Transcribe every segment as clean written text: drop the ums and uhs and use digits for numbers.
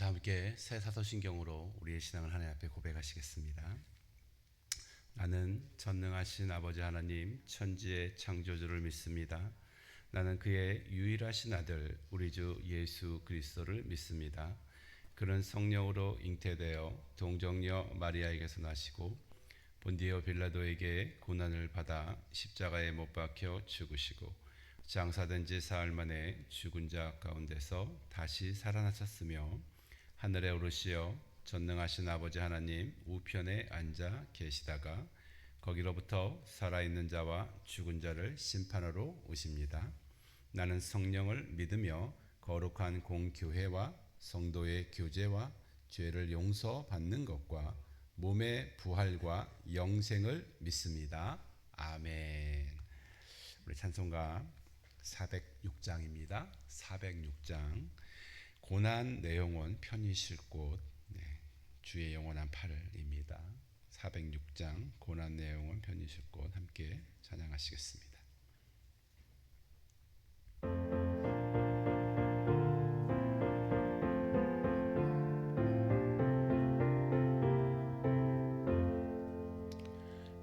다 함께 새 사도신경으로 우리의 신앙을 하나님 앞에 고백하시겠습니다. 나는 전능하신 아버지 하나님 천지의 창조주를 믿습니다. 나는 그의 유일하신 아들 우리 주 예수 그리스도를 믿습니다. 그는 성령으로 잉태되어 동정녀 마리아에게서 나시고 본디오 빌라도에게 고난을 받아 십자가에 못 박혀 죽으시고 장사된 지 사흘 만에 죽은 자 가운데서 다시 살아나셨으며 하늘에 오르시어 전능하신 아버지 하나님 우편에 앉아 계시다가 거기로부터 살아있는 자와 죽은 자를 심판하러 오십니다. 나는 성령을 믿으며 거룩한 공교회와 성도의 교제와 죄를 용서받는 것과 몸의 부활과 영생을 믿습니다. 아멘. 우리 찬송가 406장입니다. 406장 고난 내 영혼 편히 쉴 곳, 주의 영원한 팔을입니다. 406장 고난 내 영혼 편히 쉴 곳 함께 찬양하시겠습니다.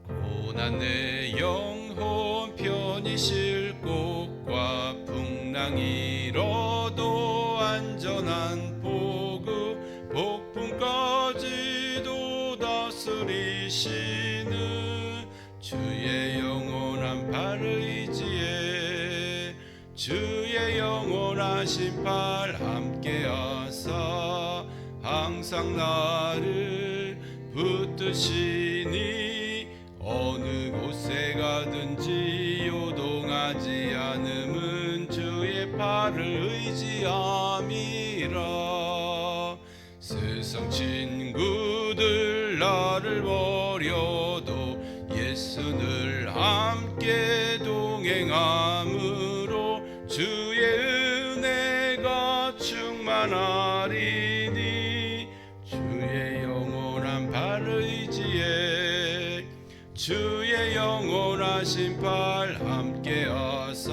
고난 내 영혼 편히 쉴 곳과 풍랑이 일어도 안전한 보급 폭풍까지도 다스리시는 주의 영원한 팔 의지에 주의 영원하신 팔 함께하사 항상 나를 붙드시니 어느 곳에 가든지 요동하지 않음은 주의 팔을 의지함이라. 세상 친구들 나를 버려도 예수 늘 함께 동행함으로 주의 은혜가 충만하리니 주의 영원한 팔 의지에 주의 영원하신 팔 함께하사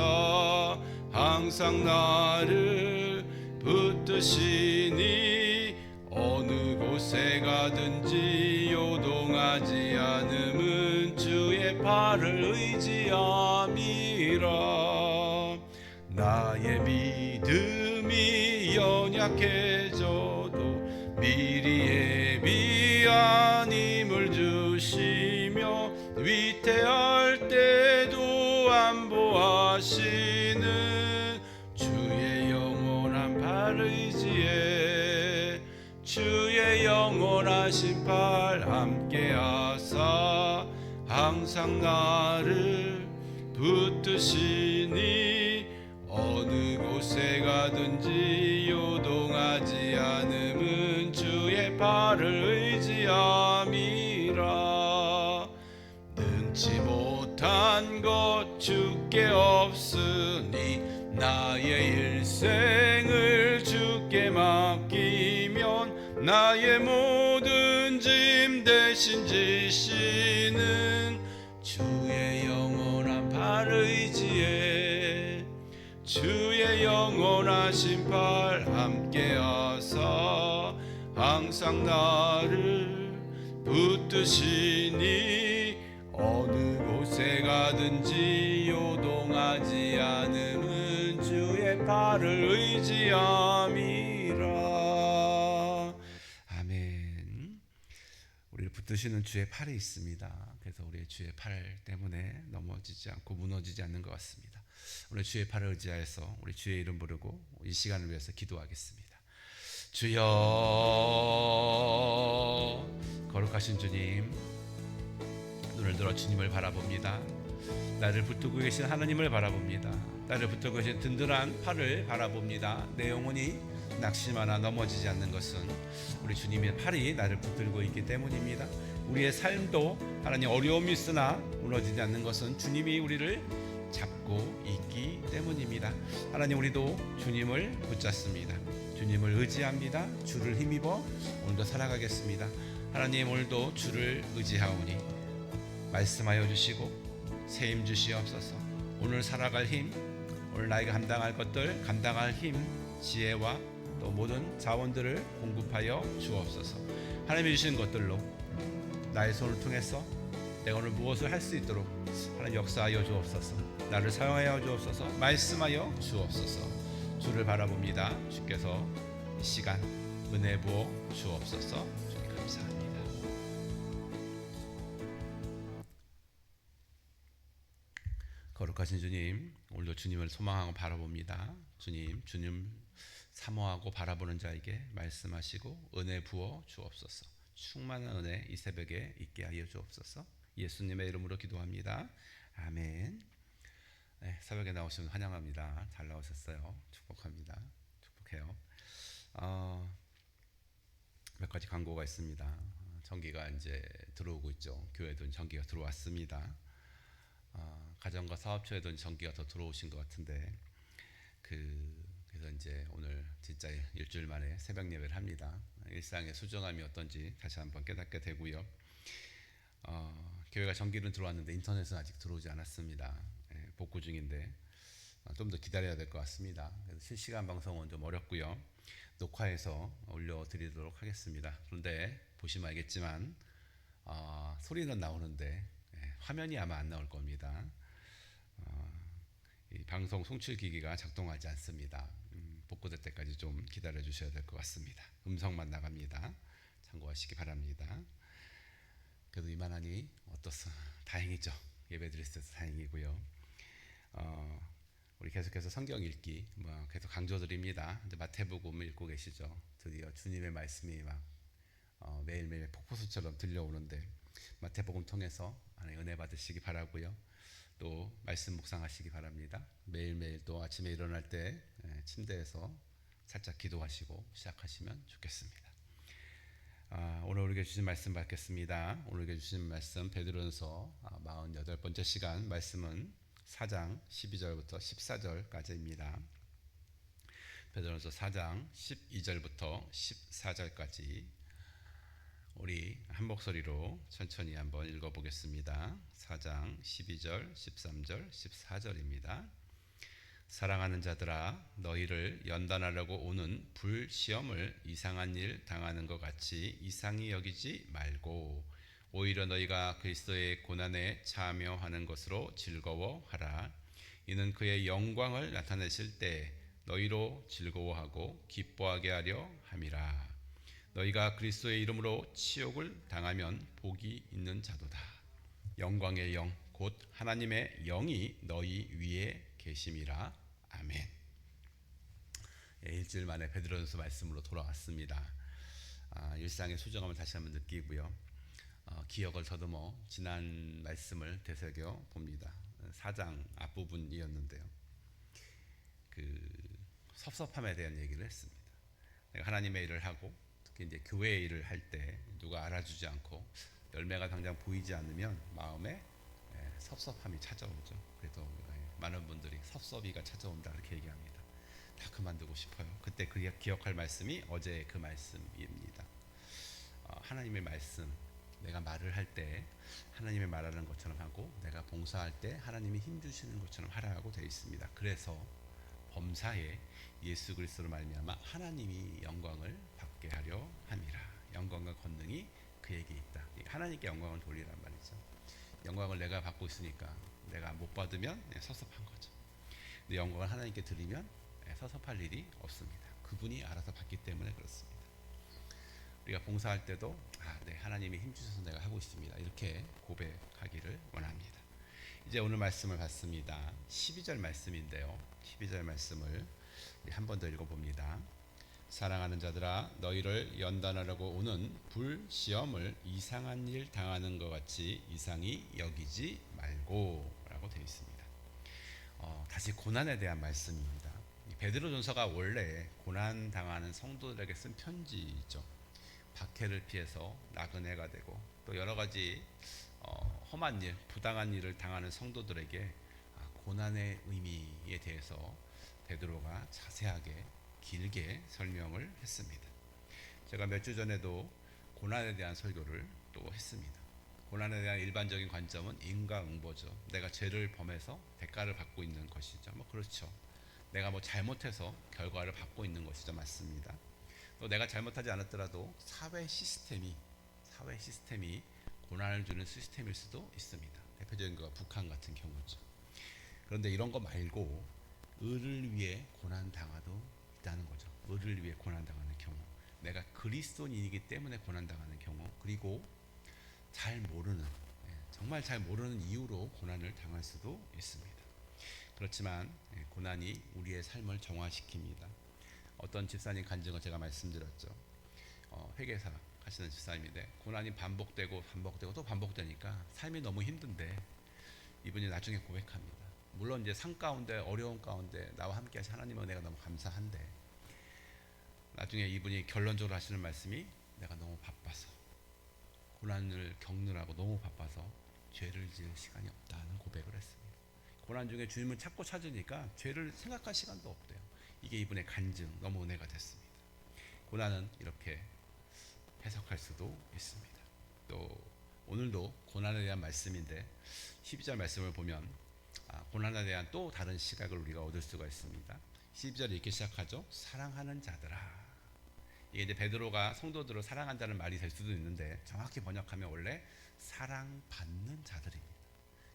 항상 나를 붙드시니 어느 곳에 가든지 요동하지 않음은 주의 팔을 의지함이라. 나의 믿음이 연약해져도 미리 예비한 힘을 주시며 위태할 때도 안보하시는 주의 영원한 팔 의지에 주의 영원하신 팔 함께하사 항상 나를 붙드시니 어느 곳에 가든지 요동하지 않음은 주의 팔을 의지함이라. 능치 못한 것 주께 없으니 나의 일생을 주께 맡기면 나의 모든 짐 대신 지시는 주의 영원한 팔 의지에 주의 영원하신 팔 함께하사 항상 나를 붙드시니 어느 곳에 가든지 요동하지 않음은 주의 팔을 의지함이라. 아멘. 우리를 붙드시는 주의 팔이 있습니다. 그래서 우리의 주의 팔 때문에 넘어지지 않고 무너지지 않는 것 같습니다. 오늘 주의 팔을 의지하여서 우리 주의 이름 부르고 이 시간을 위해서 기도하겠습니다. 주여, 거룩하신 주님, 눈을 들어 주님을 바라봅니다. 나를 붙들고 계신 하나님을 바라봅니다. 나를 붙들고 계신 든든한 팔을 바라봅니다. 내 영혼이 낙심하나 넘어지지 않는 것은 우리 주님의 팔이 나를 붙들고 있기 때문입니다. 우리의 삶도 하나님 어려움이 있으나 무너지지 않는 것은 주님이 우리를 잡고 있기 때문입니다. 하나님, 우리도 주님을 붙잡습니다. 주님을 의지합니다. 주를 힘입어 오늘도 살아가겠습니다. 하나님, 오늘도 주를 의지하오니 말씀하여 주시고 새 힘 주시옵소서. 오늘 살아갈 힘, 오늘 나에게 감당할 것들 감당할 힘, 지혜와 또 또 모든 자원들을 공급하여 주옵소서. 하나님이 주신 것들로 나의 손을 통해서 내가 오늘 무엇을 할 수 있도록 하나님 역사하여 주옵소서. 나를 사용하여 주옵소서. 말씀하여 주옵소서. 주를 바라봅니다. 주께서 이 시간 은혜 부어 주옵소서. 주님 감사합니다. 거룩하신 주님, 오늘도 주님을 소망하고 바라봅니다. 주님 사모하고 바라보는 자에게 말씀하시고 은혜 부어 주옵소서. 충만한 은혜 이 새벽에 있게 하여 주옵소서. 예수님의 이름으로 기도합니다. 아멘. 네, 새벽에 나오시면 환영합니다. 잘 나오셨어요. 축복합니다. 축복해요. 몇 가지 광고가 있습니다. 전기가 이제 들어오고 있죠. 교회도 전기가 들어왔습니다. 가정과 사업처에도 전기가 더 들어오신 것 같은데 그래서 이제 오늘 진짜 일주일 만에 새벽 예배를 합니다. 일상의 소중함이 어떤지 다시 한번 깨닫게 되고요. 교회가 전기는 들어왔는데 인터넷은 아직 들어오지 않았습니다. 복구 중인데 좀 더 기다려야 될 것 같습니다. 그래서 실시간 방송은 좀 어렵고요. 녹화해서 올려드리도록 하겠습니다. 그런데 보시면 알겠지만 소리는 나오는데 화면이 아마 안 나올 겁니다. 이 방송 송출 기기가 작동하지 않습니다. 복구될 때까지 좀 기다려 주셔야 될 것 같습니다. 음성만 나갑니다. 참고하시기 바랍니다. 그래도 이만하니 다행이죠. 예배 드릴 수 있어서 다행이고요. 우리 계속해서 성경 읽기 계속 강조드립니다. 이제 마태복음 읽고 계시죠. 드디어 주님의 말씀이 막 매일매일 폭포수처럼 들려오는데 마태복음 통해서 은혜 받으시기 바라고요. 또 말씀 묵상하시기 바랍니다. 매일매일 또 아침에 일어날 때 침대에서 살짝 기도하시고 시작하시면 좋겠습니다. 오늘 우리에게 주신 말씀 받겠습니다. 오늘 우리에게 주신 말씀 베드로전서 48번째 시간 말씀은 4장 12절부터 14절까지입니다. 베드로전서 4장 12절부터 14절까지 우리 한 목소리로 천천히 한번 읽어보겠습니다. 4장 12절, 13절, 14절입니다. 사랑하는 자들아, 너희를 연단하려고 오는 불시험을 이상한 일 당하는 것 같이 이상히 여기지 말고 오히려 너희가 그리스도의 고난에 참여하는 것으로 즐거워하라. 이는 그의 영광을 나타내실 때 너희로 즐거워하고 기뻐하게 하려 함이라. 너희가 그리스도의 이름으로 치욕을 당하면 복이 있는 자도다. 영광의 영 곧 하나님의 영이 너희 위에 계심이라. 아멘. 일주일 만에 베드로전서 말씀으로 돌아왔습니다. 일상의 소중함을 다시 한번 느끼고요. 기억을 더듬어 지난 말씀을 되새겨 봅니다. 4장 앞부분이었는데요. 섭섭함에 대한 얘기를 했습니다. 내가 하나님의 일을 하고 특히 이제 교회의 일을 할 때 누가 알아주지 않고 열매가 당장 보이지 않으면 마음에 섭섭함이 찾아오죠. 그래도 많은 분들이 섭섭이가 찾아온다 이렇게 얘기합니다. 다 그만두고 싶어요. 그때 기억할 말씀이 어제의 그 말씀입니다. 하나님의 말씀, 내가 말을 할 때 하나님의 말하는 것처럼 하고 내가 봉사할 때 하나님이 힘주시는 것처럼 하라고 되어 있습니다. 그래서 범사에 예수 그리스도로 말미암아 하나님이 영광을 받게 하려 함이라. 영광과 권능이 그에게 있다. 하나님께 영광을 돌리란 말이죠. 영광을 내가 받고 있으니까 내가 못 받으면 섭섭한 거죠. 근데 영광을 하나님께 드리면 섭섭할 일이 없습니다. 그분이 알아서 받기 때문에 그렇습니다. 우리가 봉사할 때도 네, 하나님이 힘주셔서 내가 하고 있습니다. 이렇게 고백하기를 원합니다. 이제 오늘 말씀을 봤습니다. 12절 말씀인데요. 12절 말씀을 한 번 더 읽어봅니다. 사랑하는 자들아, 너희를 연단하려고 오는 불시험을 이상한 일 당하는 것 같이 이상히 여기지 말고 라고 되어 있습니다. 다시 고난에 대한 말씀입니다. 베드로전서가 원래 고난 당하는 성도들에게 쓴 편지죠. 박해를 피해서 나그네가 되고 또 여러 가지 험한 일, 부당한 일을 당하는 성도들에게 고난의 의미에 대해서 베드로가 자세하게 길게 설명을 했습니다. 제가 몇 주 전에도 고난에 대한 설교를 또 했습니다. 고난에 대한 일반적인 관점은 인과응보죠. 내가 죄를 범해서 대가를 받고 있는 것이죠. 그렇죠. 내가 뭐 잘못해서 결과를 받고 있는 것이죠. 맞습니다. 또 내가 잘못하지 않았더라도 사회 시스템이 고난을 주는 시스템일 수도 있습니다. 대표적인 거가 북한 같은 경우죠. 그런데 이런 거 말고 의를 위해 고난 당하도 있다는 거죠. 의를 위해 고난 당하는 경우, 내가 그리스도인이기 때문에 고난 당하는 경우, 그리고 잘 모르는, 정말 잘 모르는 이유로 고난을 당할 수도 있습니다. 그렇지만 고난이 우리의 삶을 정화시킵니다. 어떤 집사님 간증을 제가 말씀드렸죠. 회계사 하시는 집사님인데 고난이 반복되고 또 반복되니까 삶이 너무 힘든데 이분이 나중에 고백합니다. 물론 이제 상 가운데 어려운 가운데 나와 함께 하신 하나님은 내가 너무 감사한데, 나중에 이분이 결론적으로 하시는 말씀이 내가 너무 바빠서, 고난을 겪느라고 너무 바빠서 죄를 지을 시간이 없다는 고백을 했습니다. 고난 중에 주님을 찾고 찾으니까 죄를 생각할 시간도 없대요. 이게 이분의 간증, 너무 은혜가 됐습니다. 고난은 이렇게 해석할 수도 있습니다. 또 오늘도 고난에 대한 말씀인데 12절 말씀을 보면 고난에 대한 또 다른 시각을 우리가 얻을 수가 있습니다. 12절에 이렇게 시작하죠. 사랑하는 자들아. 이게 이제 베드로가 성도들을 사랑한다는 말이 될 수도 있는데 정확히 번역하면 원래 사랑받는 자들입니다.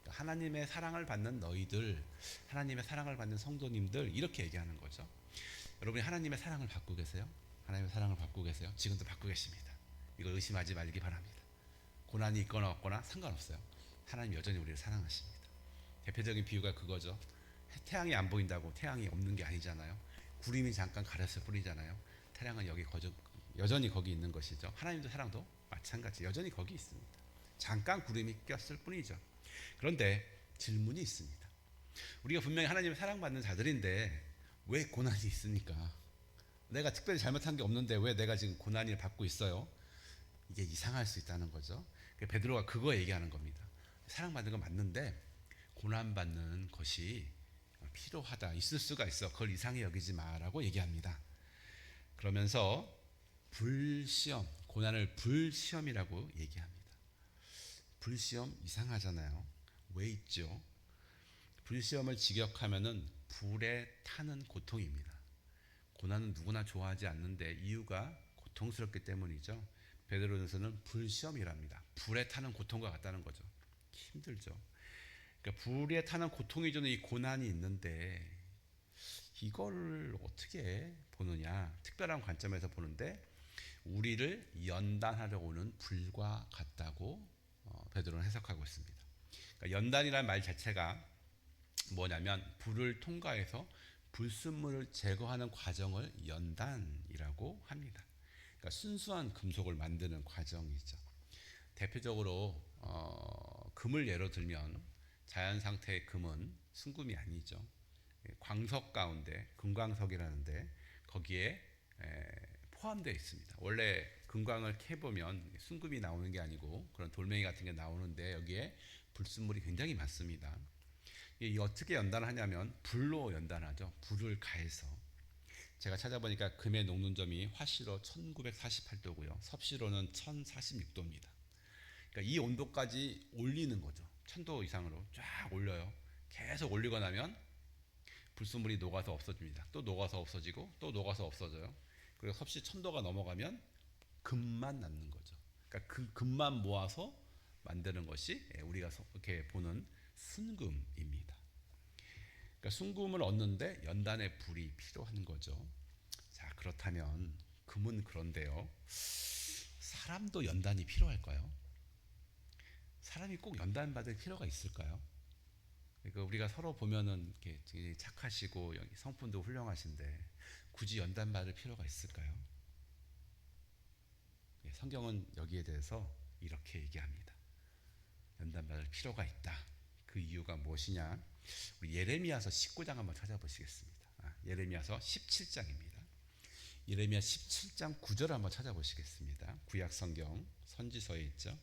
그러니까 하나님의 사랑을 받는 너희들, 하나님의 사랑을 받는 성도님들, 이렇게 얘기하는 거죠. 여러분이 하나님의 사랑을 받고 계세요? 하나님의 사랑을 받고 계세요? 지금도 받고 계십니다. 이걸 의심하지 말기 바랍니다. 고난이 있거나 없거나 상관없어요. 하나님 여전히 우리를 사랑하십니다. 대표적인 비유가 그거죠. 태양이 안 보인다고 태양이 없는 게 아니잖아요. 구름이 잠깐 가렸을 뿐이잖아요. 태양은 여전히 거기 있는 것이죠. 하나님도 사랑도 마찬가지 여전히 거기 있습니다. 잠깐 구름이 꼈을 뿐이죠. 그런데 질문이 있습니다. 우리가 분명히 하나님의 사랑받는 자들인데 왜 고난이 있습니까? 내가 특별히 잘못한 게 없는데 왜 내가 지금 고난을 받고 있어요? 이게 이상할 수 있다는 거죠. 베드로가 그거 얘기하는 겁니다. 사랑받는 건 맞는데 고난받는 것이 필요하다, 있을 수가 있어. 그걸 이상히 여기지 마라고 얘기합니다. 그러면서 불시험, 고난을 불시험이라고 얘기합니다. 불시험 이상하잖아요. 왜 있죠? 불시험을 직역하면은 불에 타는 고통입니다. 고난은 누구나 좋아하지 않는데 이유가 고통스럽기 때문이죠. 베드로전서는 불시험이랍니다. 불에 타는 고통과 같다는 거죠. 힘들죠. 그러니까 불에 타는 고통이 주는 이 고난이 있는데 이걸 어떻게 보느냐, 특별한 관점에서 보는데 우리를 연단하려 오는 불과 같다고 베드로는 해석하고 있습니다. 그러니까 연단이라는 말 자체가 뭐냐면 불을 통과해서 불순물을 제거하는 과정을 연단이라고 합니다. 그러니까 순수한 금속을 만드는 과정이죠. 대표적으로 금을 예로 들면 자연 상태의 금은 순금이 아니죠. 광석 가운데 금광석이라는데 거기에 포함되어 있습니다. 원래 금광을 캐보면 순금이 나오는 게 아니고 그런 돌멩이 같은 게 나오는데 여기에 불순물이 굉장히 많습니다. 이 어떻게 연단하냐면 불로 연단하죠. 불을 가해서. 제가 찾아보니까 금의 녹는점이 화씨로 1948도고요. 섭씨로는 1046도입니다. 그러니까 이 온도까지 올리는 거죠. 1000도 이상으로 쫙 올려요. 계속 올리고 나면 불순물이 녹아서 없어집니다. 또 녹아서 없어지고 또 녹아서 없어져요. 그리고 섭씨 1000도가 넘어가면 금만 남는 거죠. 그러니까 그 금만 모아서 만드는 것이 우리가 이렇게 보는 순금입니다. 그러니까 순금을 얻는데 연단의 불이 필요한 거죠. 자, 그렇다면 금은 그런데요. 사람도 연단이 필요할까요? 사람이 꼭 연단받을 필요가 있을까요? 그러니까 우리가 서로 보면은 이렇게 착하시고 성품도 훌륭하신데 굳이 연단받을 필요가 있을까요? 성경은 여기에 대해서 이렇게 얘기합니다. 연단받을 필요가 있다. 그 이유가 무엇이냐? 우리 예레미야서 19장 한번 찾아보시겠습니다. 예레미야서 17장입니다. 예레미야 17장 9절 한번 찾아보시겠습니다. 구약 성경 선지서에 있죠.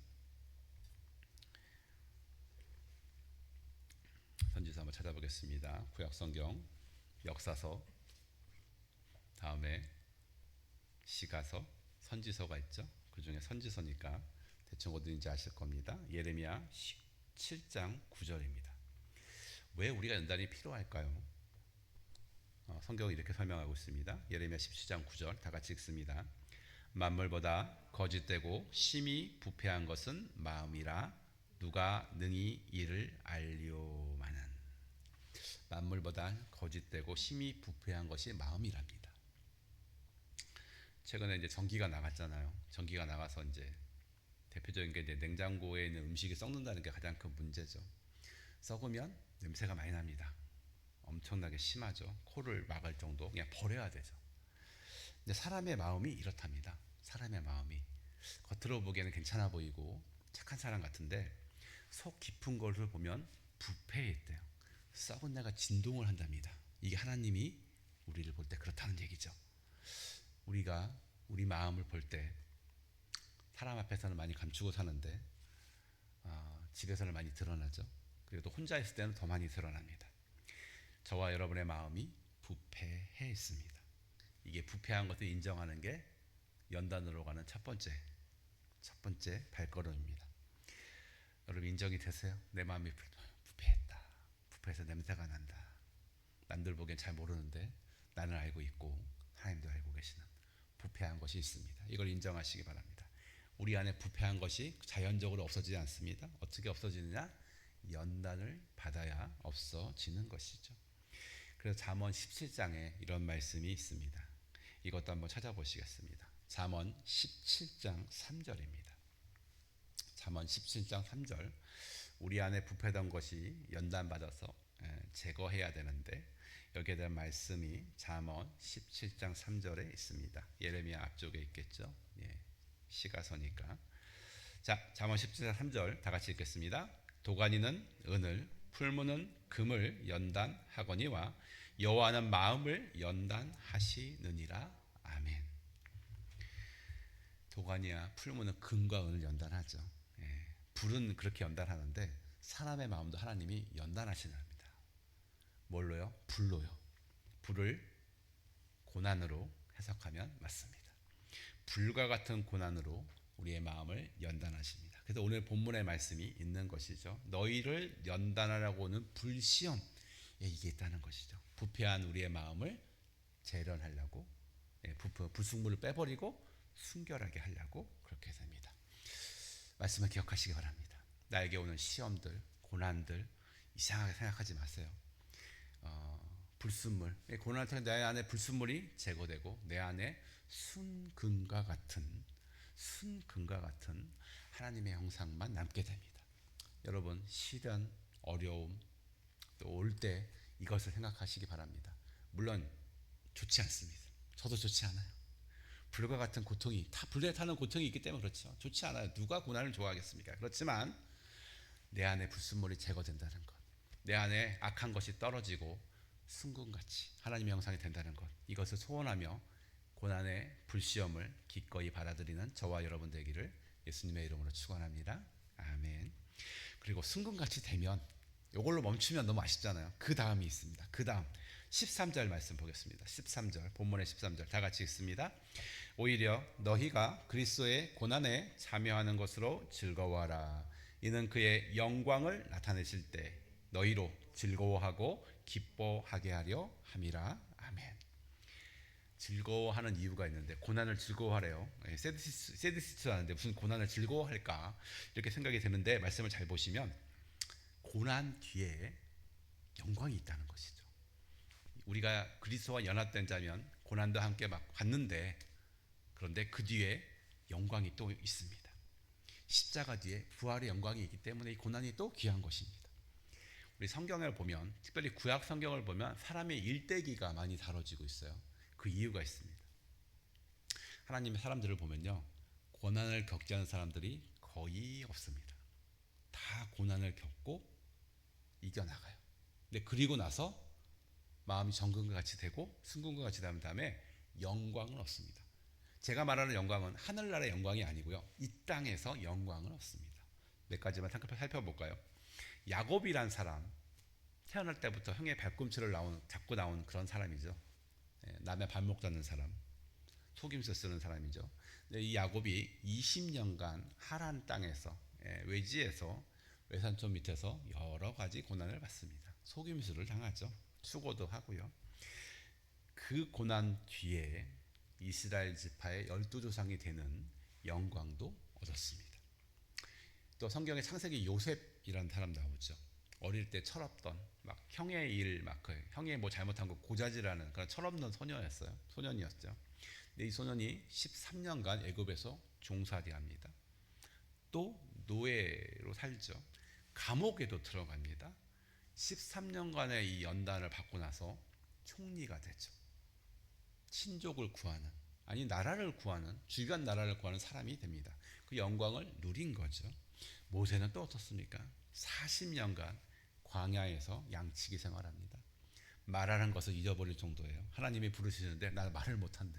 선지서 한번 찾아보겠습니다. 구약 성경 역사서, 다음에 시가서, 선지서가 있죠. 그 중에 선지서니까 대충 어디인지 아실 겁니다. 예레미야 17장 9절입니다. 왜 우리가 연단이 필요할까요? 성경이 이렇게 설명하고 있습니다. 예레미야 17장 9절 다 같이 읽습니다. 만물보다 거짓되고 심히 부패한 것은 마음이라 누가 능히 이를 알리오마는. 만물보다 거짓되고 심히 부패한 것이 마음이랍니다. 최근에 이제 전기가 나갔잖아요. 전기가 나가서 이제 대표적인 게 이제 냉장고에 있는 음식이 썩는다는 게 가장 큰 문제죠. 썩으면 냄새가 많이 납니다. 엄청나게 심하죠. 코를 막을 정도 그냥 버려야 되죠. 근데 사람의 마음이 이렇답니다. 사람의 마음이 겉으로 보기에는 괜찮아 보이고 착한 사람 같은데 속 깊은 것을 보면 부패해 있대요. 썩은 내가 진동을 한답니다. 이게 하나님이 우리를 볼 때 그렇다는 얘기죠. 우리가 우리 마음을 볼 때 사람 앞에서는 많이 감추고 사는데 집에서는 많이 드러나죠. 그리고 또 혼자 있을 때는 더 많이 드러납니다. 저와 여러분의 마음이 부패해 있습니다. 이게 부패한 것을 인정하는 게 연단으로 가는 첫 번째 발걸음입니다. 여러분 인정이 되세요? 내 마음이 부패했다. 부패해서 냄새가 난다. 남들 보기엔 잘 모르는데 나는 알고 있고 하나님도 알고 계시는 부패한 것이 있습니다. 이걸 인정하시기 바랍니다. 우리 안에 부패한 것이 자연적으로 없어지지 않습니다. 어떻게 없어지느냐? 연단을 받아야 없어지는 것이죠. 그래서 잠언 17장에 이런 말씀이 있습니다. 이것도 한번 찾아보시겠습니다. 잠언 17장 3절입니다. 잠언 17장 3절. 우리 안에 부패던 것이 연단받아서 제거해야 되는데 여기에 대한 말씀이 잠언 17장 3절에 있습니다. 예레미야 앞쪽에 있겠죠. 시가서니까. 자, 잠언 17장 3절 다 같이 읽겠습니다. 도가니는 은을, 풀무는 금을 연단하거니와 여호와는 마음을 연단하시느니라. 아멘. 도가니와 풀무는 금과 은을 연단하죠. 불은 그렇게 연단하는데 사람의 마음도 하나님이 연단하시는 겁니다. 뭘로요? 불로요. 불을 고난으로 해석하면 맞습니다. 불과 같은 고난으로 우리의 마음을 연단하십니다. 그래서 오늘 본문의 말씀이 있는 것이죠. 너희를 연단하라고 하는 불시험에 이게 있다는 것이죠. 부패한 우리의 마음을 재련하려고 불순물을 빼버리고 순결하게 하려고 그렇게 됩니다. 말씀을 기억하시기 바랍니다. 나에게 오는 시험들, 고난들 이상하게 생각하지 마세요. 불순물, 고난을 통해 내 안에 불순물이 제거되고 내 안에 순금과 같은 하나님의 형상만 남게 됩니다. 여러분 시련, 어려움 또 올 때 이것을 생각하시기 바랍니다. 물론 좋지 않습니다. 저도 좋지 않아요. 불과 같은 고통이 다 불에 타는 고통이 있기 때문에 그렇죠. 좋지 않아요. 누가 고난을 좋아하겠습니까? 그렇지만 내 안에 불순물이 제거된다는 것, 내 안에 악한 것이 떨어지고 순금같이 하나님의 형상이 된다는 것, 이것을 소원하며 고난의 불시험을 기꺼이 받아들이는 저와 여러분 되기를 예수님의 이름으로 축원합니다. 아멘. 그리고 순금같이 되면 이걸로 멈추면 너무 아쉽잖아요. 그 다음이 있습니다. 그 다음 13절 말씀 보겠습니다. 13절 본문의 13절 다 같이 읽습니다. 오히려 너희가 그리스도의 고난에 참여하는 것으로 즐거워하라. 이는 그의 영광을 나타내실 때 너희로 즐거워하고 기뻐하게 하려 함이라. 아멘. 즐거워하는 이유가 있는데 고난을 즐거워하래요. 세디스트 하는데 무슨 고난을 즐거워할까 이렇게 생각이 드는데 말씀을 잘 보시면 고난 뒤에 영광이 있다는 것이죠. 우리가 그리스도와 연합된 자면 고난도 함께 막 받는데 그런데 그 뒤에 영광이 또 있습니다. 십자가 뒤에 부활의 영광이 있기 때문에 이 고난이 또 귀한 것입니다. 우리 성경을 보면 특별히 구약 성경을 보면 사람의 일대기가 많이 다뤄지고 있어요. 그 이유가 있습니다. 하나님의 사람들을 보면요, 고난을 겪지 않은 사람들이 거의 없습니다. 다 고난을 겪고 이겨나가요. 근데 그리고 나서 마음이 정금과 같이 되고 순금과 같이 된 다음에 영광을 얻습니다. 제가 말하는 영광은 하늘나라의 영광이 아니고요, 이 땅에서 영광을 얻습니다. 몇 가지만 살펴볼까요? 야곱이란 사람, 태어날 때부터 형의 발꿈치를 잡고 나온 그런 사람이죠. 남의 발목 잡는 사람, 속임수 쓰는 사람이죠. 이 야곱이 20년간 하란 땅에서 외지에서 외산촌 밑에서 여러 가지 고난을 받습니다. 속임수를 당하죠. 수고도 하고요. 그 고난 뒤에 이스라엘 지파의 12조상이 되는 영광도 얻었습니다. 또 성경에 창세기 요셉이라는 사람 나오죠. 어릴 때 철없던 막 형의 일 막 형의 뭐 잘못한 거 고자질하는 그런 철없는 소년이었죠. 근데 이 소년이 13년간 애굽에서 종살이합니다. 또 노예로 살죠. 감옥에도 들어갑니다. 13년간의 이 연단을 받고 나서 총리가 되죠. 친족을 구하는, 아니 나라를 구하는, 주변 나라를 구하는 사람이 됩니다. 그 영광을 누린 거죠. 모세는 또 어떻습니까? 40년간 광야에서 양치기 생활합니다. 말하는 것을 잊어버릴 정도예요. 하나님이 부르시는데 나 말을 못한대.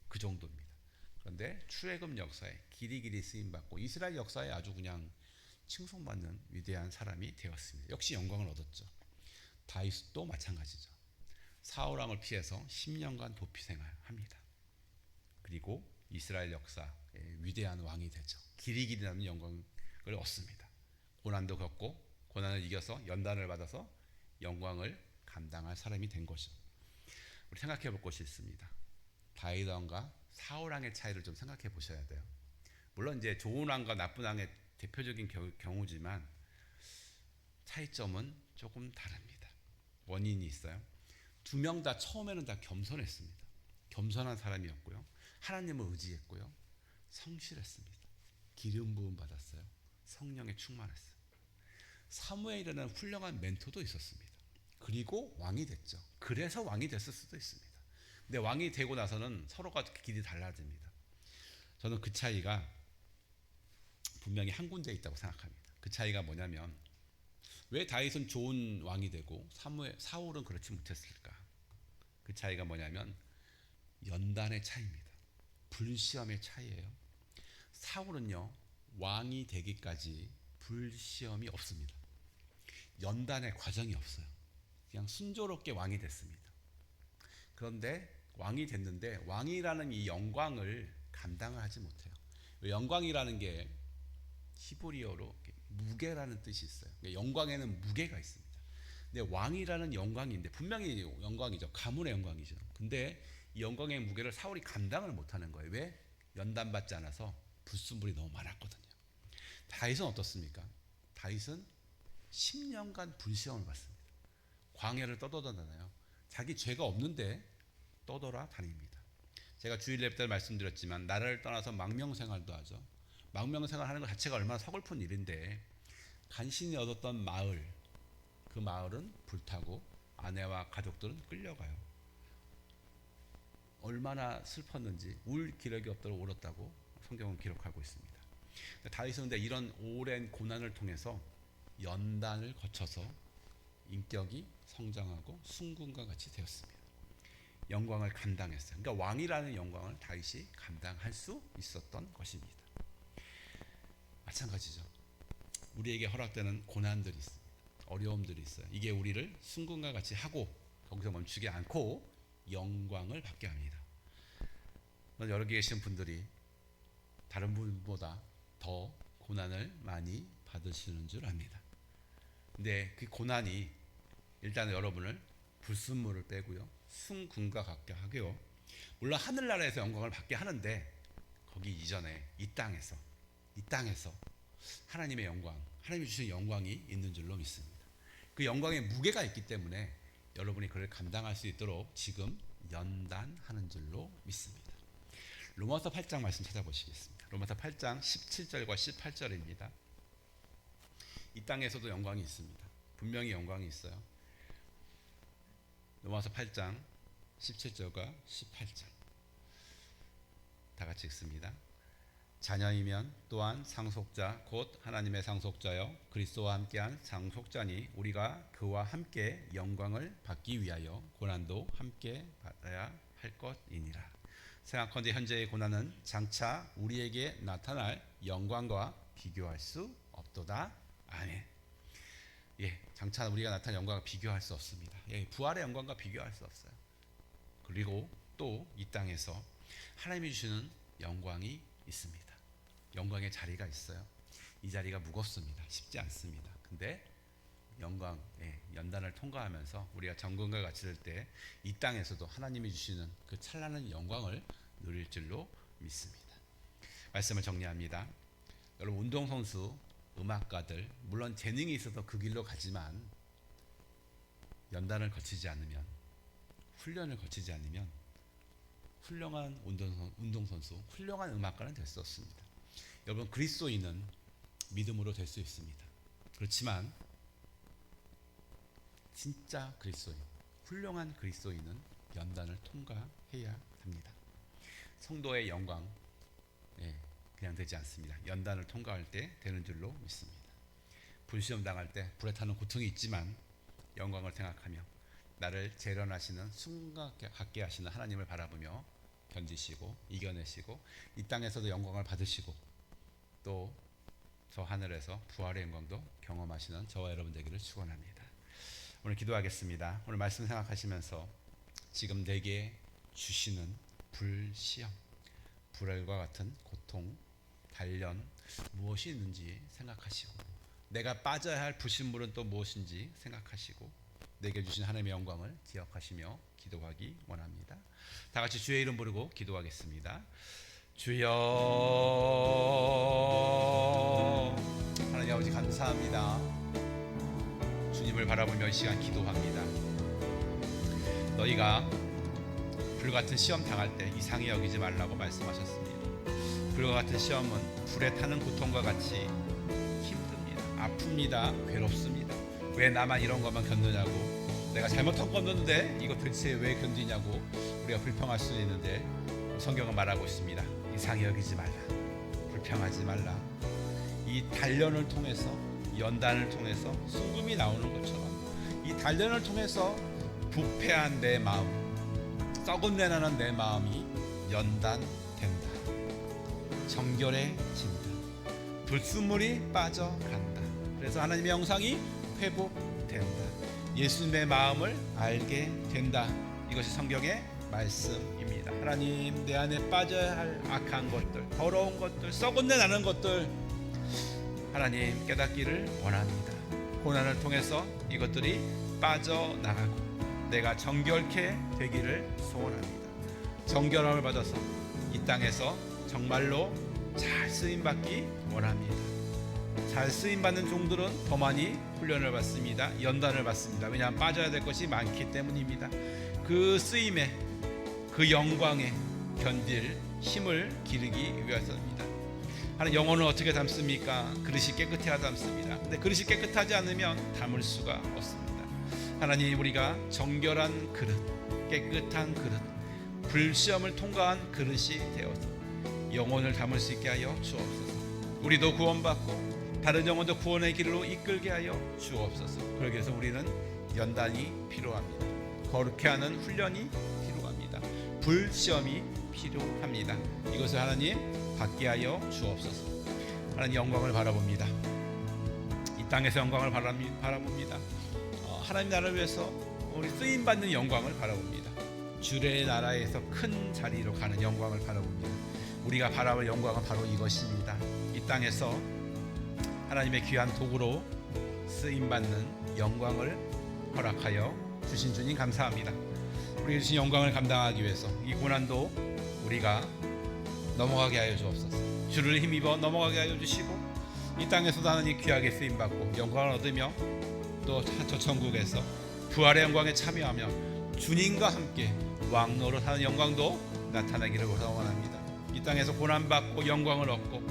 그 정도입니다. 그런데 출애굽 역사에 길이길이 쓰임받고 이스라엘 역사에 아주 그냥 칭송받는 위대한 사람이 되었습니다. 역시 영광을 얻었죠. 다윗도 마찬가지죠. 사울왕을 피해서 10년간 도피 생활합니다. 그리고 이스라엘 역사의 위대한 왕이 되죠. 길이길이 남는 영광을 얻습니다. 고난도 겪고 고난을 이겨서 연단을 받아서 영광을 감당할 사람이 된 거죠. 우리 생각해 볼 것이 있습니다. 다윗 왕과 사울 왕의 차이를 좀 생각해 보셔야 돼요. 물론 이제 좋은 왕과 나쁜 왕의 대표적인 경우지만 차이점은 조금 다릅니다. 원인이 있어요. 두 명 다 처음에는 다 겸손했습니다. 겸손한 사람이었고요. 하나님을 의지했고요. 성실했습니다. 기름 부음 받았어요. 성령에 충만했어요. 사무엘이라는 훌륭한 멘토도 있었습니다. 그리고 왕이 됐죠. 그래서 왕이 됐을 수도 있습니다. 근데 왕이 되고 나서는 서로가 길이 달라집니다. 저는 그 차이가 분명히 한 군데에 있다고 생각합니다. 그 차이가 뭐냐면 왜 다윗은 좋은 왕이 되고 사울은 그렇지 못했을까? 그 차이가 뭐냐면 연단의 차이입니다. 불시험의 차이예요. 사울은요 왕이 되기까지 불시험이 없습니다. 연단의 과정이 없어요. 그냥 순조롭게 왕이 됐습니다. 그런데 왕이 됐는데 왕이라는 이 영광을 감당을 하지 못해요. 영광이라는 게 히브리어로 무게라는 뜻이 있어요. 영광에는 무게가 있습니다. 근데 왕이라는 영광인데 분명히 영광이죠. 가문의 영광이죠. 근데 이 영광의 무게를 사울이 감당을 못하는 거예요. 왜? 연단받지 않아서 불순물이 너무 많았거든요. 다윗은 어떻습니까? 다윗은 10년간 불시험을 받습니다. 광야를 떠돌아다녀요. 자기 죄가 없는데 떠돌아다닙니다. 제가 주일 예배 때 말씀드렸지만 나라를 떠나서 망명생활도 하죠. 망명생활 하는 것 자체가 얼마나 서글픈 일인데 간신히 얻었던 마을, 그 마을은 불타고 아내와 가족들은 끌려가요. 얼마나 슬펐는지 울 기력이 없도록 울었다고 성경은 기록하고 있습니다. 다윗은 근데 이런 오랜 고난을 통해서 연단을 거쳐서 인격이 성장하고 순금과 같이 되었습니다. 영광을 감당했어요. 그러니까 왕이라는 영광을 다윗이 감당할 수 있었던 것입니다. 마찬가지죠. 우리에게 허락되는 고난들이 있습니다. 어려움들이 있어요. 이게 우리를 순금과 같이 하고 거기서 멈추지 않고 영광을 받게 합니다. 여러 개 계신 분들이 다른 분보다 더 고난을 많이 받으시는 줄 압니다. 근데 그 고난이 일단 여러분을 불순물을 빼고요. 순금과 같게 하고요. 물론 하늘나라에서 영광을 받게 하는데 거기 이전에 이 땅에서 하나님의 영광, 하나님이 주신 영광이 있는 줄로 믿습니다. 그 영광의 무게가 있기 때문에 여러분이 그를 감당할 수 있도록 지금 연단하는 줄로 믿습니다. 로마서 8장 말씀 찾아보시겠습니다. 로마서 8장 17절과 18절입니다. 이 땅에서도 영광이 있습니다. 분명히 영광이 있어요. 로마서 8장 17절과 18절 다 같이 읽습니다. 자녀이면 또한 상속자 곧 하나님의 상속자여 그리스도와 함께한 상속자니 우리가 그와 함께 영광을 받기 위하여 고난도 함께 받아야 할 것이니라. 생각컨대 현재의 고난은 장차 우리에게 나타날 영광과 비교할 수 없도다. 아멘. 장차 우리가 나타날 영광과 비교할 수 없습니다. 부활의 영광과 비교할 수 없어요. 그리고 또 이 땅에서 하나님이 주시는 영광이 있습니다. 영광의 자리가 있어요. 이 자리가 무겁습니다. 쉽지 않습니다. 근데 영광의 연단을 통과하면서 우리가 정금과 같이 될 때 이 땅에서도 하나님이 주시는 그 찬란한 영광을 누릴 줄로 믿습니다. 말씀을 정리합니다. 여러분, 운동선수, 음악가들, 물론 재능이 있어서 그 길로 가지만 연단을 거치지 않으면, 훈련을 거치지 않으면 훌륭한 운동선수, 훌륭한 음악가는 될 수 없습니다. 여러분, 그리스도인은 믿음으로 될 수 있습니다. 그렇지만 진짜 그리스도인, 훌륭한 그리스도인은 연단을 통과해야 합니다. 성도의 영광 그냥 되지 않습니다. 연단을 통과할 때 되는 줄로 믿습니다. 불시험 당할 때 불에 타는 고통이 있지만 영광을 생각하며 나를 재련하시는 순간같게 하시는 하나님을 바라보며 견디시고 이겨내시고 이 땅에서도 영광을 받으시고 또 저 하늘에서 부활의 영광도 경험하시는 저와 여러분 되기를 축원합니다. 오늘 기도하겠습니다. 오늘 말씀 생각하시면서 지금 내게 주시는 불시험, 불알과 같은 고통, 단련 무엇이 있는지 생각하시고 내가 빠져야 할 부신물은 또 무엇인지 생각하시고 내게 주신 하나님의 영광을 기억하시며 기도하기 원합니다. 다 같이 주의 이름 부르고 기도하겠습니다. 주여, 하나님 아버지 감사합니다. 주님을 바라보며 이 시간 기도합니다. 너희가 불같은 시험 당할 때 이상히 여기지 말라고 말씀하셨습니다. 불과 같은 시험은 불에 타는 고통과 같이 힘듭니다. 아픕니다. 괴롭습니다. 왜 나만 이런 것만 견디냐고, 내가 잘못한 거 없는데 이거 도대체 왜 견디냐고 우리가 불평할 수 있는데 성경은 말하고 있습니다. 이상히 여기지 말라, 불평하지 말라. 이 단련을 통해서, 연단을 통해서 순금이 나오는 것처럼 이 단련을 통해서 부패한 내 마음, 썩은 내 나는 내 마음이 연단된다. 정결해진다. 불순물이 빠져간다. 그래서 하나님의 영상이 회복된다. 예수님의 마음을 알게 된다. 이것이 성경의 말씀입니다. 하나님, 내 안에 빠져야 할 악한 것들, 더러운 것들, 썩은 내 나는 것들 하나님 깨닫기를 원합니다. 고난을 통해서 이것들이 빠져나가고 내가 정결케 되기를 소원합니다. 정결함을 받아서 이 땅에서 정말로 잘 쓰임받기 원합니다. 잘 쓰임받는 종들은 더 많이 훈련을 받습니다. 연단을 받습니다. 왜냐하면 빠져야 될 것이 많기 때문입니다. 그 쓰임에, 그 영광에 견딜 힘을 기르기 위해서입니다. 하나님, 영혼을 어떻게 담습니까? 그릇이 깨끗해야 담습니다. 근데 그릇이 깨끗하지 않으면 담을 수가 없습니다. 하나님, 우리가 정결한 그릇, 깨끗한 그릇, 불시험을 통과한 그릇이 되어서 영혼을 담을 수 있게 하여 주옵소서. 우리도 구원받고 다른 영혼도 구원의 길로 이끌게 하여 주옵소서. 그러기 위해서 우리는 연단이 필요합니다. 거룩해 하는 훈련이 필요합니다. 불시험이 필요합니다. 이것을 하나님 받게 하여 주옵소서. 하나님, 영광을 바라봅니다. 이 땅에서 영광을 바라봅니다. 하나님 나라를 위해서 우리 쓰임받는 영광을 바라봅니다. 주의 나라에서 큰 자리로 가는 영광을 바라봅니다. 우리가 바라볼 영광은 바로 이것입니다. 이 땅에서 하나님의 귀한 도구로 쓰임받는 영광을 허락하여 주신 주님 감사합니다. 우리가 주신 영광을 감당하기 위해서 이 고난도 우리가 넘어가게 하여 주옵소서. 주를 힘입어 넘어가게 하여 주시고 이 땅에서도 하나님 귀하게 쓰임받고 영광을 얻으며 또 저 천국에서 부활의 영광에 참여하며 주님과 함께 왕노릇 하는 영광도 나타나기를 원합니다. 이 땅에서 고난받고 영광을 얻고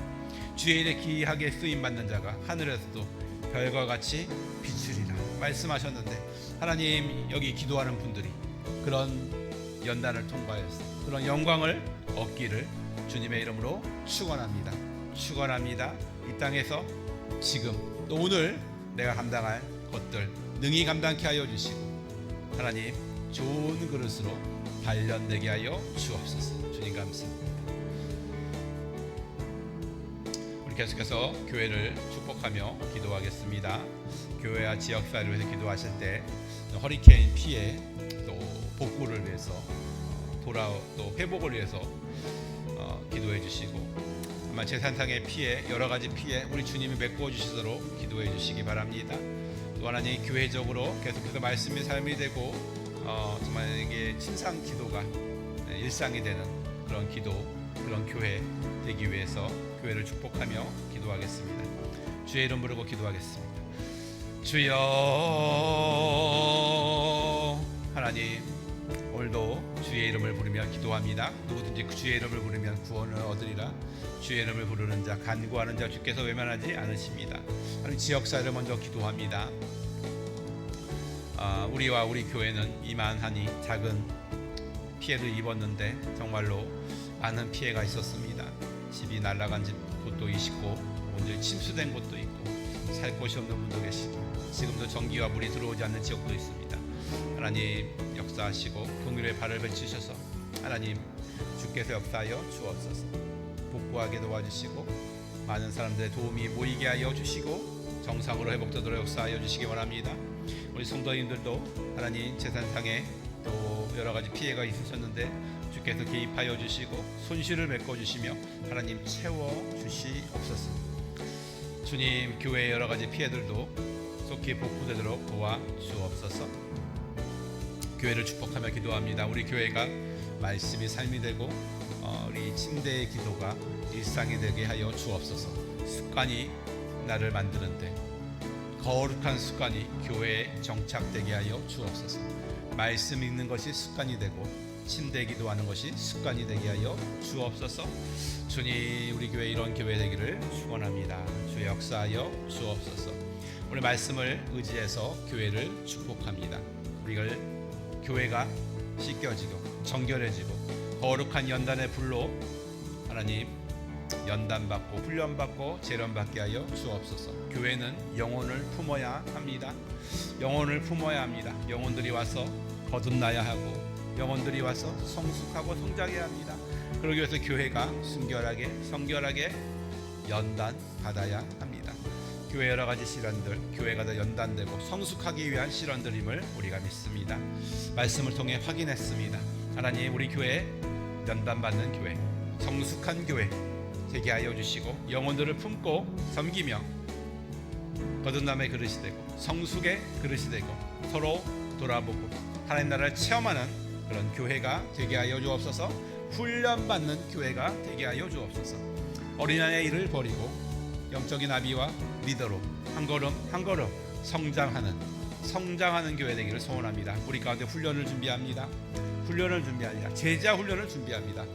주의 일에 귀하게 쓰임받는 자가 하늘에서도 별과 같이 비추리라 말씀하셨는데, 하나님, 여기 기도하는 분들이 그런 연단을 통과해서 그런 영광을 얻기를 주님의 이름으로 축원합니다. 축원합니다. 이 땅에서 지금 또 오늘 내가 감당할 것들 능히 감당케 하여 주시고 하나님, 좋은 그릇으로 단련되게 하여 주옵소서. 주님 감사합니다. 우리 계속해서 교회를 축복하며 기도하겠습니다. 교회와 지역사회를 위해서 기도하실 때 허리케인 피해 또 복구를 위해서 또 회복을 위해서 기도해 주시고, 아마 재산상의 피해, 여러 가지 피해 우리 주님이 메꾸어 주시도록 기도해 주시기 바랍니다. 또 하나님 교회적으로 계속해서 말씀이 삶이 되고 정말 이게 침상 기도가 일상이 되는 그런 기도, 그런 교회 되기 위해서 교회를 축복하며 기도하겠습니다. 주의 이름 부르고 기도하겠습니다. 주여, 하나님 오늘도 주의 이름을 부르며 기도합니다. 누구든지 그 주의 이름을 부르면 구원을 얻으리라. 주의 이름을 부르는 자, 간구하는 자 주께서 외면하지 않으십니다. 하나님 지역사회를 먼저 기도합니다. 우리와 우리 교회는 이만하니 작은 피해를 입었는데 정말로 많은 피해가 있었습니다. 집이 날아간 곳도 있고 온전히 침수된 곳도 있고 살 곳이 없는 분도 계시고 지금도 전기와 물이 들어오지 않는 지역도 있습니다. 하나님 역사하시고 공의로의 발을 펼치셔서 하나님 주께서 역사하여 주옵소서. 복구하게 도와주시고 많은 사람들의 도움이 모이게 하여 주시고 정상으로 회복되도록 역사하여 주시기 바랍니다. 우리 성도님들도 하나님 재산상에 또 여러가지 피해가 있으셨는데 주께서 개입하여 주시고 손실을 메꿔주시며 하나님 채워주시옵소서. 주님, 교회의 여러가지 피해들도 속히 복구되도록 도와주옵소서. 교회를 축복하며 기도합니다. 우리 교회가 말씀이 삶이 되고 우리 침대의 기도가 일상이 되게 하여 주옵소서. 습관이 나를 만드는데 거룩한 습관이 교회에 정착되게 하여 주옵소서. 말씀 읽는 것이 습관이 되고 침대 기도하는 것이 습관이 되게 하여 주옵소서. 주님, 우리 교회 이런 교회 되기를 축원합니다. 주의 역사하여 주옵소서. 오늘 말씀을 의지해서 교회를 축복합니다. 우리가 교회가 씻겨지고 정결해지고 거룩한 연단의 불로 하나님 연단받고 훈련받고 재련받게 하여 주옵소서. 교회는 영혼을 품어야 합니다. 영혼을 품어야 합니다. 영혼들이 와서 거듭나야 하고 영혼들이 와서 성숙하고 성장해야 합니다. 그러기 위해서 교회가 순결하게 성결하게 연단받아야 합니다. 교회 여러가지 시련들, 교회가 더 연단되고 성숙하기 위한 시련들임을 우리가 믿습니다. 말씀을 통해 확인했습니다. 하나님, 우리 교회 연단받는 교회, 성숙한 교회 되게 하여 주시고 영혼들을 품고 섬기며 거듭남의 그릇이 되고 성숙의 그릇이 되고 서로 돌아보고 하나님 나라를 체험하는 그런 교회가 되게 하여 주옵소서. 훈련받는 교회가 되게 하여 주옵소서. 어린아이의 일을 버리고 영적인 아비와 리더로 한 걸음 한 걸음 성장하는 교회 되기를 소원합니다. 우리 가운데 훈련을 준비합니다. 제자 훈련을 준비합니다.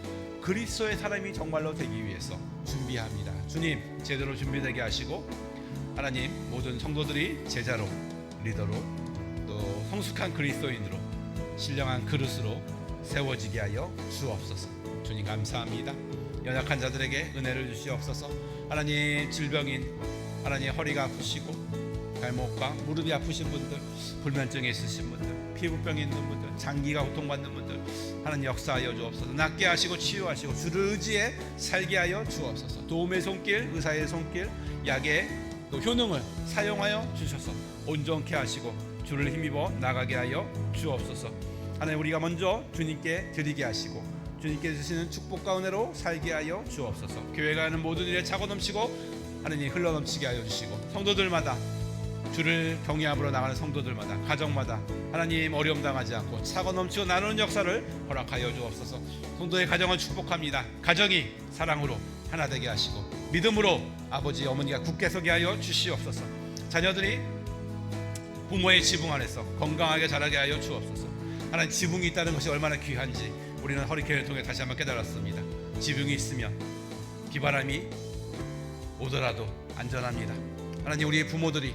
그리스도의 사람이 정말로 되기 위해서 준비합니다. 주님, 제대로 준비되게 하시고 하나님 모든 성도들이 제자로 리더로 또 성숙한 그리스도인으로 신령한 그릇으로 세워지게 하여 주옵소서. 주님 감사합니다. 연약한 자들에게 은혜를 주시옵소서. 하나님 질병인 하나님 허리가 아프시고 발목과 무릎이 아프신 분들, 불면증이 있으신 분들, 피부병이 있는 분들, 장기가 고통받는 분들 하나님 역사하여 주옵소서. 낫게 하시고 치유하시고 주를 의지해 살게 하여 주옵소서. 도움의 손길, 의사의 손길, 약의 또 효능을 사용하여 주셔서 온전케 하시고 주를 힘입어 나가게 하여 주옵소서. 하나님, 우리가 먼저 주님께 드리게 하시고 주님께 주시는 축복과 은혜로 살게 하여 주옵소서. 교회가 하는 모든 일에 차고 넘치고 하나님 흘러넘치게 하여 주시고 성도들마다 주를 경외함으로 나가는 성도들마다 가정마다 하나님 어려움 당하지 않고 차고 넘치고 나누는 역사를 허락하여 주옵소서. 성도의 가정을 축복합니다. 가정이 사랑으로 하나 되게 하시고 믿음으로 아버지 어머니가 굳게 서게 하여 주시옵소서. 자녀들이 부모의 지붕 안에서 건강하게 자라게 하여 주옵소서. 하나님, 지붕이 있다는 것이 얼마나 귀한지 우리는 허리케인을 통해 다시 한번 깨달았습니다. 지붕이 있으면 비바람이 오더라도 안전합니다. 하나님, 우리의 부모들이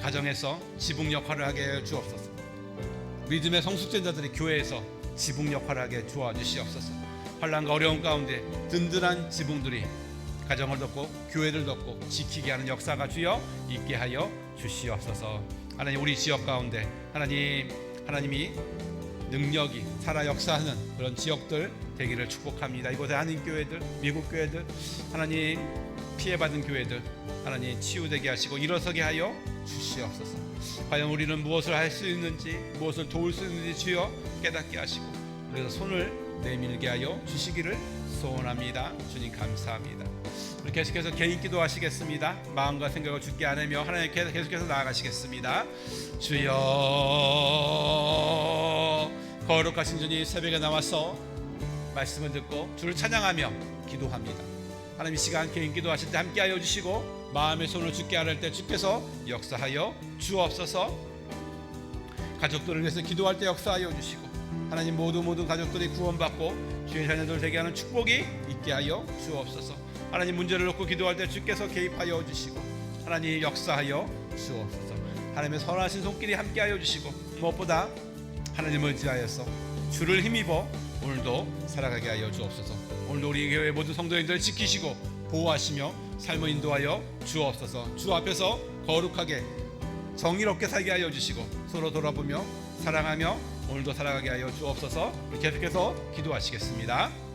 가정에서 지붕 역할을 하게 해 주옵소서. 믿음의 성숙된 자들이 교회에서 지붕 역할을 하게 도와주시옵소서. 환난과 어려움 가운데 든든한 지붕들이 가정을 덮고 교회를 덮고 지키게 하는 역사가 주여 있게 하여 주시옵소서. 하나님, 우리 지역 가운데 하나님이 능력이 살아 역사하는 그런 지역들 되기를 축복합니다. 이곳에 한인교회들, 미국교회들, 하나님 피해받은 교회들 하나님 치유되게 하시고 일어서게 하여 주시옵소서. 과연 우리는 무엇을 할 수 있는지, 무엇을 도울 수 있는지 주여 깨닫게 하시고 그래서 손을 내밀게 하여 주시기를 소원합니다. 주님 감사합니다. 우리 계속해서 개인 기도하시겠습니다. 마음과 생각을 주께 아뢰며 하나님께 계속해서 나아가시겠습니다. 주여, 거룩하신 주님, 새벽에 나와서 말씀을 듣고 주를 찬양하며 기도합니다. 하나님, 이 시간 개인 기도하실 때 함께하여 주시고 마음의 손을 주께 아뢰을 때 주께서 역사하여 주옵소서. 가족들을 위해서 기도할 때 역사하여 주시고 하나님, 모두 가족들이 구원받고 주의 자녀들 되게 하는 축복이 있게 하여 주옵소서. 하나님, 문제를 놓고 기도할 때 주께서 개입하여 주시고 하나님 역사하여 주옵소서. 하나님의 선하신 손길이 함께하여 주시고 무엇보다 하나님을 의지하여서 주를 힘입어 오늘도 살아가게 하여 주옵소서. 오늘도 우리 교회 모든 성도님들을 지키시고 보호하시며 삶을 인도하여 주옵소서. 주 앞에서 거룩하게 정의롭게 살게 하여 주시고 서로 돌아보며 사랑하며 오늘도 살아가게 하여 주옵소서. 계속해서 기도하시겠습니다.